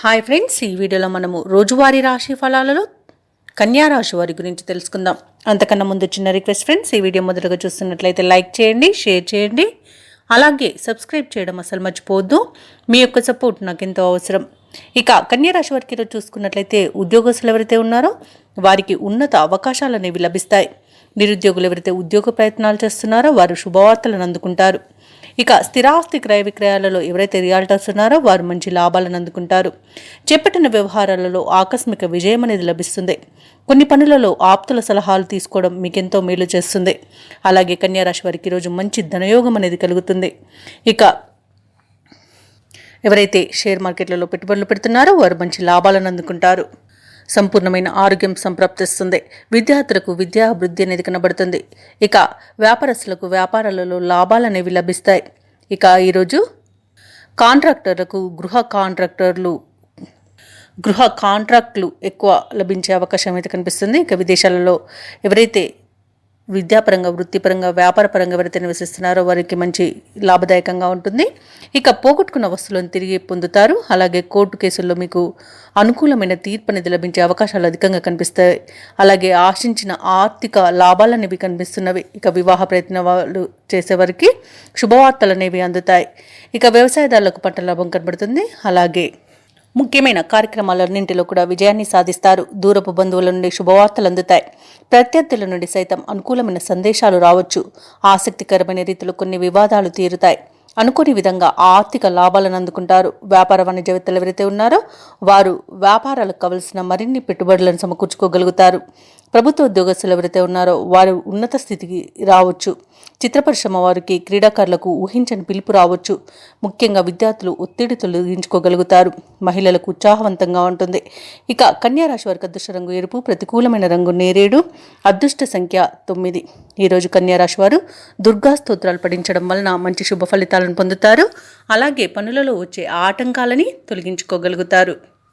Hi friends, ఈ వీడియోలో మనము రోజువారీ రాశి ఫలాలలో కన్యా రాశి వారి గురించి తెలుసుకుందాం. అంతకన్నా ముందు చిన్న రిక్వెస్ట్ ఫ్రెండ్స్, ఈ వీడియో మొదటగా చూస్తున్నట్లయితే లైక్ చేయండి, షేర్ చేయండి, అలాగే సబ్స్క్రైబ్ చేయడం అసలు మర్చిపోవద్దు. మీ యొక్క సపోర్ట్ నాకు ఎంతో అవసరం. ఇక కన్యా రాశి వారికి ఈరోజు చూసుకున్నట్లయితే ఉద్యోగస్తులు ఎవరైతే ఉన్నారో వారికి ఉన్నత అవకాశాలు అనేవి లభిస్తాయి. నిరుద్యోగులు ఎవరైతే ఉద్యోగ ప్రయత్నాలు చేస్తున్నారో వారు శుభవార్తలను అందుకుంటారు. ఇక స్థిరాస్తి క్రయ విక్రయాలలో ఎవరైతే రియాల్టర్స్ ఉన్నారో వారు మంచి లాభాలను అందుకుంటారు. చేపట్టిన వ్యవహారాలలో ఆకస్మిక విజయం అనేది లభిస్తుంది. కొన్ని పనులలో ఆప్తుల సలహాలు తీసుకోవడం మీకెంతో మేలు చేస్తుంది. అలాగే కన్యా రాశి వారికి ఈరోజు మంచి ధనయోగం అనేది కలుగుతుంది. ఇక ఎవరైతే షేర్ మార్కెట్లలో పెట్టుబడులు పెడుతున్నారో వారు మంచి లాభాలను అందుకుంటారు. సంపూర్ణమైన ఆరోగ్యం సంప్రాప్తిస్తుంది. విద్యార్థులకు విద్యాభివృద్ధి అనేది కనబడుతుంది. ఇక వ్యాపారస్తులకు వ్యాపారాలలో లాభాలు అనేవి లభిస్తాయి. ఇక ఈరోజు కాంట్రాక్టర్లకు గృహ కాంట్రాక్టులు ఎక్కువ లభించే అవకాశం అయితే కనిపిస్తుంది. ఇక విదేశాలలో ఎవరైతే విద్యాపరంగా, వృత్తిపరంగా, వ్యాపారపరంగా ఎవరైతే నివసిస్తున్నారో వారికి మంచి లాభదాయకంగా ఉంటుంది. ఇక పోగొట్టుకున్న వస్తువులను తిరిగి పొందుతారు. అలాగే కోర్టు కేసుల్లో మీకు అనుకూలమైన తీర్పు అనేది లభించే అవకాశాలు అధికంగా కనిపిస్తాయి. అలాగే ఆశించిన ఆర్థిక లాభాలు అనేవి కనిపిస్తున్నవి. ఇక వివాహ ప్రయత్నాలు చేసేవారికి శుభవార్తలు అనేవి అందుతాయి. ఇక వ్యవసాయదారులకు పంట లాభం కనబడుతుంది. అలాగే ముఖ్యమైన కార్యక్రమాలన్నింటిలో కూడా విజయాన్ని సాధిస్తారు. దూరపు బంధువుల నుండి శుభవార్తలు అందుతాయి. ప్రత్యర్థుల నుండి సైతం అనుకూలమైన సందేశాలు రావచ్చు. ఆసక్తికరమైన రీతిలో కొన్ని వివాదాలు తీరుతాయి. అనుకోని విధంగా ఆర్థిక లాభాలను అందుకుంటారు. వ్యాపార వాణిజ్యవేత్తలు ఎవరైతే ఉన్నారో వారు వ్యాపారాలకు కావలసిన మరిన్ని పెట్టుబడులను సమకూర్చుకోగలుగుతారు. ప్రభుత్వ ఉద్యోగస్తులు ఎవరైతే ఉన్నారో వారు ఉన్నత స్థితికి రావచ్చు. చిత్ర పరిశ్రమ వారికి, క్రీడాకారులకు ఊహించని పిలుపు రావచ్చు. ముఖ్యంగా విద్యార్థులు ఒత్తిడి తొలగించుకోగలుగుతారు. మహిళలకు ఉత్సాహవంతంగా ఉంటుంది. ఇక కన్యా రాశి వారికి అదృష్ట రంగు ఎరుపు, ప్రతికూలమైన రంగు నేరేడు, అదృష్ట సంఖ్య 9. ఈరోజు కన్యా రాశి వారు దుర్గా స్తోత్రాలు పఠించడం వలన మంచి శుభ ఫలితాలను పొందుతారు. అలాగే పనులలో వచ్చే ఆటంకాలని తొలగించుకోగలుగుతారు.